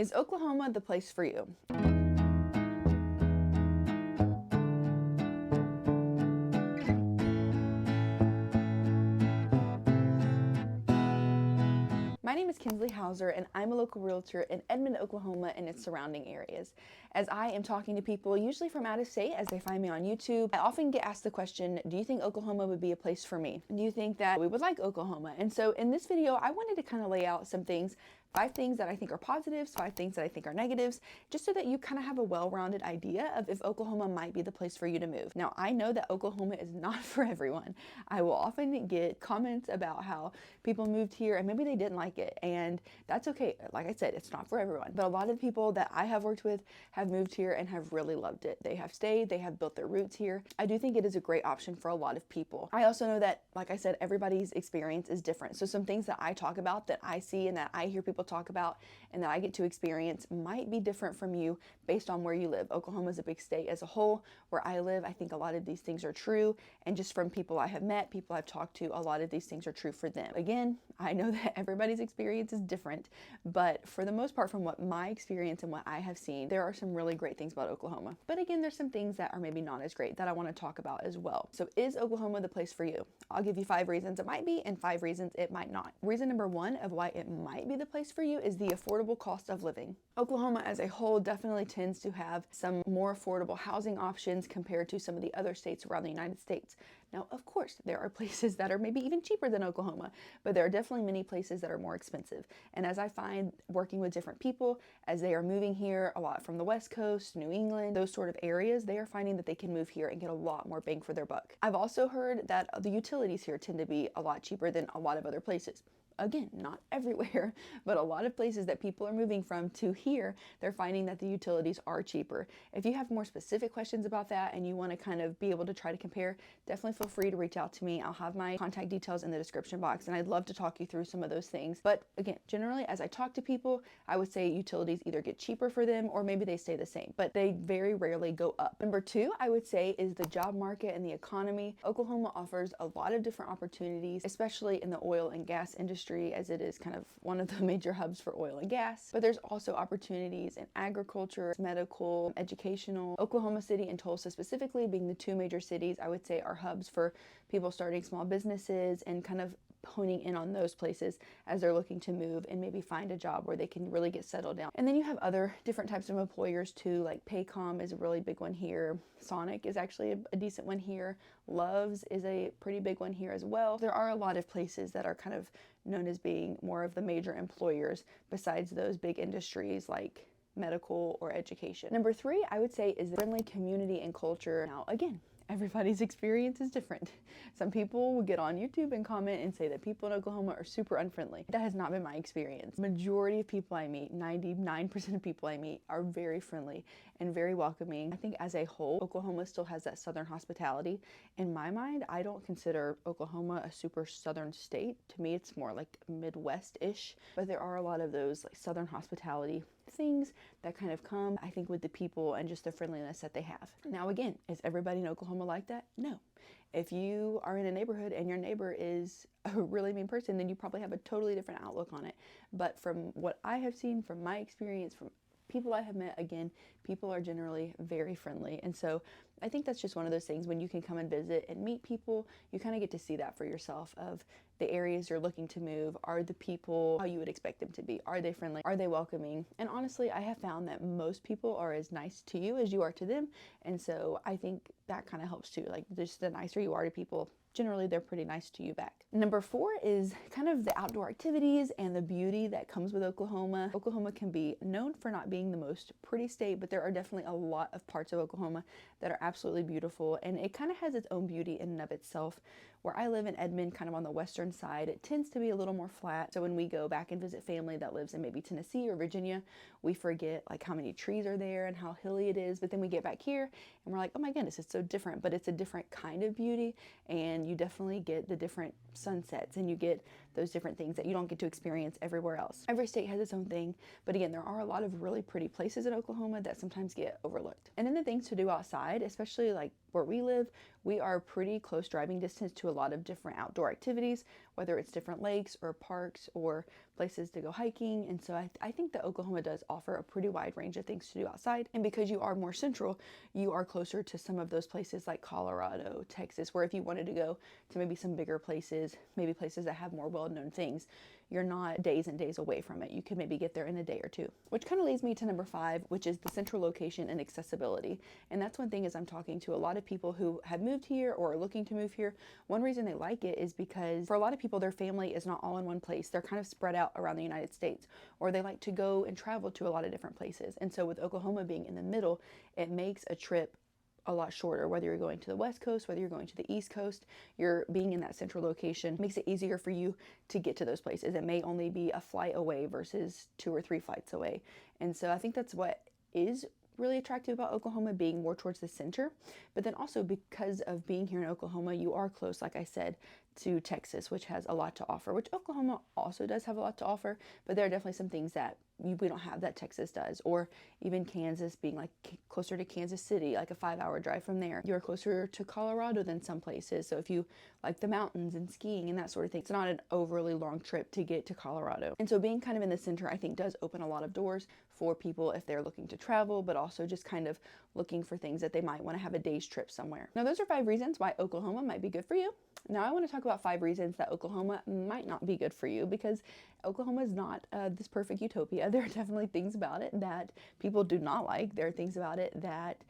Is Oklahoma the place for you? My name is Kinsley Hauser, and I'm a local realtor in Edmond, Oklahoma and its surrounding areas. As I am talking to people, usually from out of state, as they find me on YouTube, I often get asked the question, do you think Oklahoma would be a place for me? Do you think that we would like Oklahoma? And so in this video, I wanted to kind of lay out some things, 5 things that I think are positives, 5 things that I think are negatives, just so that you kind of have a well-rounded idea of if Oklahoma might be the place for you to move. Now, I know that Oklahoma is not for everyone. I will often get comments about how people moved here and maybe they didn't like it, and that's okay. Like I said, it's not for everyone, but a lot of people that I have worked with have moved here and have really loved it. They have stayed, they have built their roots here. I do think it is a great option for a lot of people. I also know that, like I said, everybody's experience is different. So some things that I talk about, that I see and that I hear people talk about and that I get to experience might be different from you based on where you live. Oklahoma is a big state as a whole. Where I live, I think a lot of these things are true, and just from people I have met, people I've talked to, a lot of these things are true for them. Again, I know that everybody's experience is different, but for the most part, from what my experience and what I have seen, there are some really great things about Oklahoma. But again, there's some things that are maybe not as great that I want to talk about as well. So is Oklahoma the place for you? I'll give you 5 reasons it might be and 5 reasons it might not. Reason number 1 of why it might be the place for you is the affordable cost of living. Oklahoma as a whole definitely tends to have some more affordable housing options compared to some of the other states around the United States. Now, of course, there are places that are maybe even cheaper than Oklahoma, but there are definitely many places that are more expensive. And as I find working with different people, as they are moving here a lot from the West Coast, New England, those sort of areas, they are finding that they can move here and get a lot more bang for their buck. I've also heard that the utilities here tend to be a lot cheaper than a lot of other places. Again, not everywhere, but a lot of places that people are moving from to here, they're finding that the utilities are cheaper. If you have more specific questions about that and you want to kind of be able to try to compare, definitely feel free to reach out to me. I'll have my contact details in the description box, and I'd love to talk you through some of those things. But again, generally, as I talk to people, I would say utilities either get cheaper for them or maybe they stay the same, but they very rarely go up. Number 2, I would say, is the job market and the economy. Oklahoma offers a lot of different opportunities, especially in the oil and gas industry, as it is kind of one of the major hubs for oil and gas. But there's also opportunities in agriculture, medical, educational. Oklahoma City and Tulsa specifically being the 2 major cities I would say are hubs for people starting small businesses and kind of honing in on those places as they're looking to move and maybe find a job where they can really get settled down. And then you have other different types of employers too, like Paycom is a really big one here. Sonic is actually a decent one here. Love's is a pretty big one here as well. There are a lot of places that are kind of known as being more of the major employers besides those big industries like medical or education. Number 3, I would say, is the friendly community and culture. Now, again, everybody's experience is different. Some people will get on YouTube and comment and say that people in Oklahoma are super unfriendly. That has not been my experience. Majority of people I meet, 99% of people I meet, are very friendly and very welcoming. I think as a whole, Oklahoma still has that southern hospitality. In my mind, I don't consider Oklahoma a super southern state. To me, it's more like Midwest-ish, but there are a lot of those like southern hospitality things that kind of come, I think, with the people and just the friendliness that they have. Now, again, is everybody in Oklahoma like that? No. If you are in a neighborhood and your neighbor is a really mean person, then you probably have a totally different outlook on it. But from what I have seen, from my experience, from people I have met, again, people are generally very friendly. And so I think that's just one of those things when you can come and visit and meet people, you kind of get to see that for yourself of the areas you're looking to move. Are the people how you would expect them to be? Are they friendly? Are they welcoming? And honestly, I have found that most people are as nice to you as you are to them. And so I think that kind of helps too. Like, just the nicer you are to people, generally they're pretty nice to you back. Number 4 is kind of the outdoor activities and the beauty that comes with Oklahoma. Oklahoma can be known for not being the most pretty state, but there are definitely a lot of parts of Oklahoma that are absolutely beautiful, and it kind of has its own beauty in and of itself. Where I live in Edmond, kind of on the western side, it tends to be a little more flat. So when we go back and visit family that lives in maybe Tennessee or Virginia, we forget like how many trees are there and how hilly it is. But then we get back here and we're like, oh my goodness, it's so different. But it's a different kind of beauty, and you definitely get the different sunsets and you get those different things that you don't get to experience everywhere else. Every state has its own thing, but again, there are a lot of really pretty places in Oklahoma that sometimes get overlooked. And then the things to do outside, especially like where we live, we are pretty close driving distance to a lot of different outdoor activities, whether it's different lakes or parks or places to go hiking. And so I think that Oklahoma does offer a pretty wide range of things to do outside. And because you are more central, you are closer to some of those places like Colorado, Texas, where if you wanted to go to maybe some bigger places, maybe places that have more well-known things, you're not days and days away from it. You could maybe get there in a day or two. Which kind of leads me to number 5, which is the central location and accessibility. And that's one thing as I'm talking to a lot of people who have moved here or are looking to move here. One reason they like it is because for a lot of people, their family is not all in one place. They're kind of spread out around the United States, or they like to go and travel to a lot of different places. And so with Oklahoma being in the middle, it makes a trip a lot shorter. Whether you're going to the West Coast, whether you're going to the East Coast, you're being in that central location makes it easier for you to get to those places. It may only be a flight away versus 2 or 3 flights away. And so I think that's what is really attractive about Oklahoma, being more towards the center. But then also because of being here in Oklahoma, you are close, like I said, to Texas, which has a lot to offer, which Oklahoma also does have a lot to offer, but there are definitely some things that we don't have that Texas does, or even Kansas being like closer to Kansas City, like a 5-hour drive from there. You're closer to Colorado than some places. So if you like the mountains and skiing and that sort of thing, it's not an overly long trip to get to Colorado. And so being kind of in the center, I think does open a lot of doors for people if they're looking to travel, but also just kind of looking for things that they might want to have a day's trip somewhere. Now, those are 5 reasons why Oklahoma might be good for you. Now I want to talk about 5 reasons that Oklahoma might not be good for you, because Oklahoma is not this perfect utopia. There are definitely things about it that people do not like. There are things about it that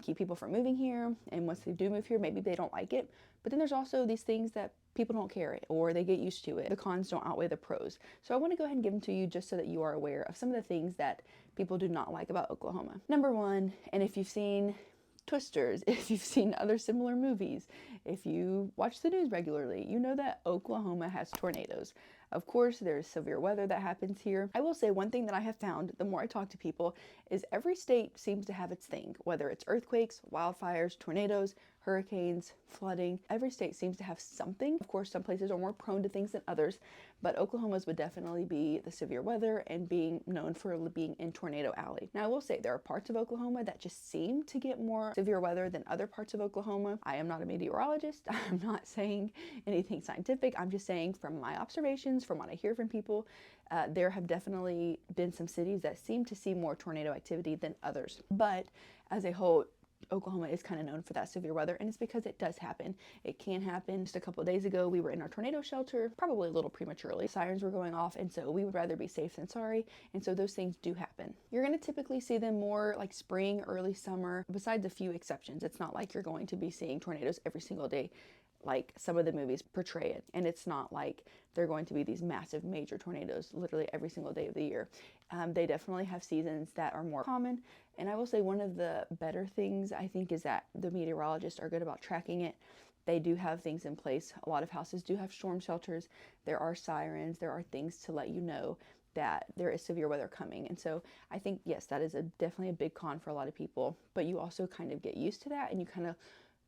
keep people from moving here, and once they do move here, maybe they don't like it. But then there's also these things that people don't care it, or they get used to it. The cons don't outweigh the pros. So I want to go ahead and give them to you just so that you are aware of some of the things that people do not like about Oklahoma. Number 1, and if you've seen Twisters, if you've seen other similar movies, if you watch the news regularly, you know that Oklahoma has tornadoes. Of course, there's severe weather that happens here. I will say one thing that I have found, the more I talk to people, is every state seems to have its thing, whether it's earthquakes, wildfires, tornadoes, hurricanes, flooding. Every state seems to have something. Of course, some places are more prone to things than others, but Oklahoma's would definitely be the severe weather and being known for being in Tornado Alley. Now, I will say there are parts of Oklahoma that just seem to get more severe weather than other parts of Oklahoma. I am not a meteorologist. I'm not saying anything scientific. I'm just saying from my observations, from what I hear from people, there have definitely been some cities that seem to see more tornado activity than others. But as a whole, Oklahoma is kind of known for that severe weather, and it's because it does happen. It can happen. Just a couple of days ago, we were in our tornado shelter, probably a little prematurely. Sirens were going off, and so we would rather be safe than sorry, and so those things do happen. You're going to typically see them more like spring, early summer, besides a few exceptions. It's not like you're going to be seeing tornadoes every single day like some of the movies portray it, and it's not like they're going to be these massive major tornadoes literally every single day of the year. They definitely have seasons that are more common, and I will say one of the better things I think is that the meteorologists are good about tracking it. They do have things in place. A lot of houses do have storm shelters. There are sirens. There are things to let you know that there is severe weather coming. And so I think, yes, that is definitely a big con for a lot of people, but you also kind of get used to that, and you kind of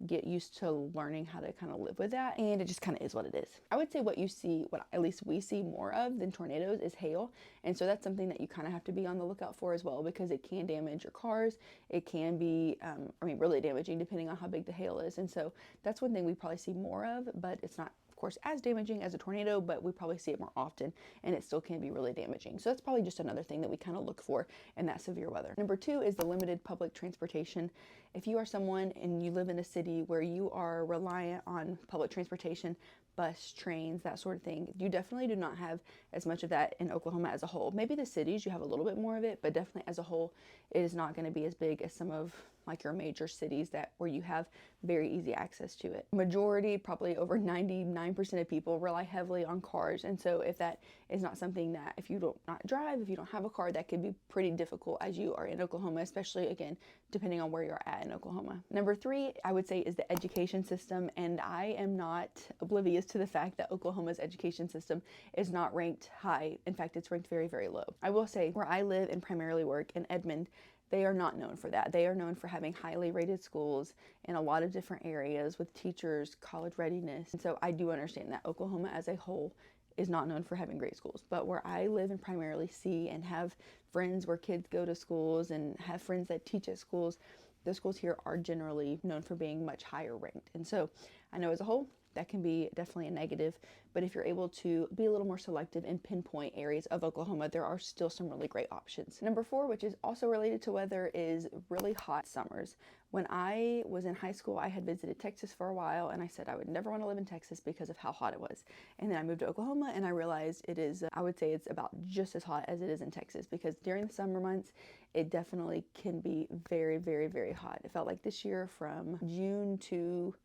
get used to learning how to kind of live with that, and it just kind of is what it is. I would say what you see, what at least we see more of than tornadoes, is hail, and so that's something that you kind of have to be on the lookout for as well, because it can damage your cars. It can be, really damaging depending on how big the hail is, and so that's one thing we probably see more of, but it's not, of course, as damaging as a tornado, but we probably see it more often, and it still can be really damaging. So that's probably just another thing that we kind of look for in that severe weather. Number 2 is the limited public transportation. If you are someone and you live in a city where you are reliant on public transportation, bus, trains, that sort of thing, you definitely do not have as much of that in Oklahoma as a whole. Maybe the cities, you have a little bit more of it, but definitely as a whole, it is not going to be as big as some of like your major cities where you have very easy access to it. Majority, probably over 99% of people rely heavily on cars, and so if that is not something that, if you don't not drive, if you don't have a car, that could be pretty difficult as you are in Oklahoma, especially again depending on where you're at in Oklahoma. Number 3, I would say, is the education system, and I am not oblivious to the fact that Oklahoma's education system is not ranked high. In fact, it's ranked very, very low. I will say where I live and primarily work in Edmond, they are not known for that. They are known for having highly rated schools in a lot of different areas with teachers, college readiness. And so I do understand that Oklahoma as a whole is not known for having great schools. But where I live and primarily see and have friends where kids go to schools and have friends that teach at schools, the schools here are generally known for being much higher ranked. And so I know as a whole, that can be definitely a negative, but if you're able to be a little more selective and pinpoint areas of Oklahoma, there are still some really great options. Number 4, which is also related to weather, is really hot summers. When I was in high school, I had visited Texas for a while, and I said I would never want to live in Texas because of how hot it was. And then I moved to Oklahoma, and I realized it is, I would say it's about just as hot as it is in Texas, because during the summer months, it definitely can be very, very, very hot. It felt like this year from June to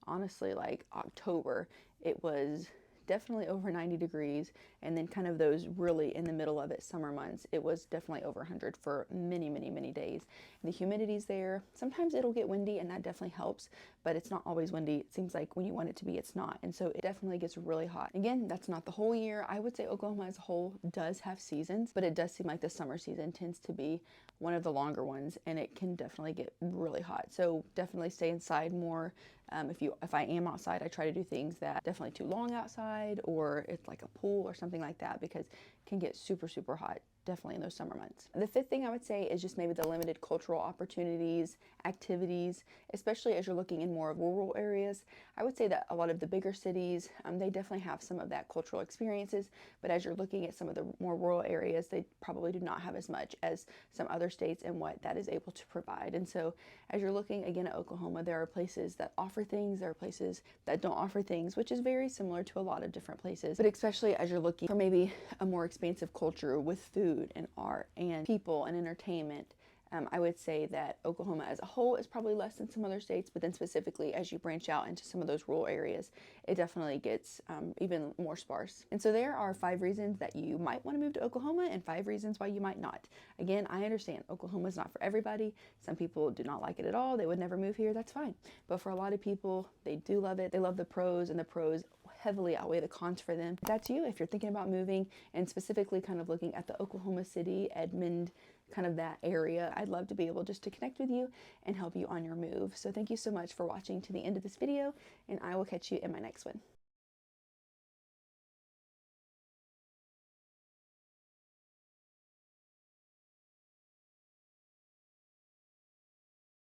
honestly like October, it was definitely over 90 degrees, and then kind of those really in the middle of it summer months, it was definitely over 100 for many, many, many days. The humidity's there. Sometimes it'll get windy, and that definitely helps, but it's not always windy. It seems like when you want it to be, it's not, and so it definitely gets really hot. Again, that's not the whole year. I would say Oklahoma as a whole does have seasons, but it does seem like the summer season tends to be one of the longer ones, and it can definitely get really hot. So definitely stay inside more. If I am outside, I try to do things that definitely too long outside, or it's like a pool or something like that, because it can get super, super hot definitely in those summer months. The 5th thing I would say is just maybe the limited cultural opportunities, activities, especially as you're looking in more of rural areas. I would say that a lot of the bigger cities, they definitely have some of that cultural experiences, but as you're looking at some of the more rural areas, they probably do not have as much as some other states and what that is able to provide. And so as you're looking again at Oklahoma, there are places that offer things, there are places that don't offer things, which is very similar to a lot of different places. But especially as you're looking for maybe a more expansive culture with food and art and people and entertainment, I would say that Oklahoma as a whole is probably less than some other states, but then specifically as you branch out into some of those rural areas, it definitely gets even more sparse. And so there are 5 reasons that you might want to move to Oklahoma and 5 reasons why you might not. Again, I understand Oklahoma is not for everybody. Some people do not like it at all. They would never move here. That's fine. But for a lot of people, they do love it. They love the pros, and the pros heavily outweigh the cons for them. If that's you, if you're thinking about moving and specifically kind of looking at the Oklahoma City, Edmond, kind of that area, I'd love to be able just to connect with you and help you on your move. So thank you so much for watching to the end of this video, and I will catch you in my next one.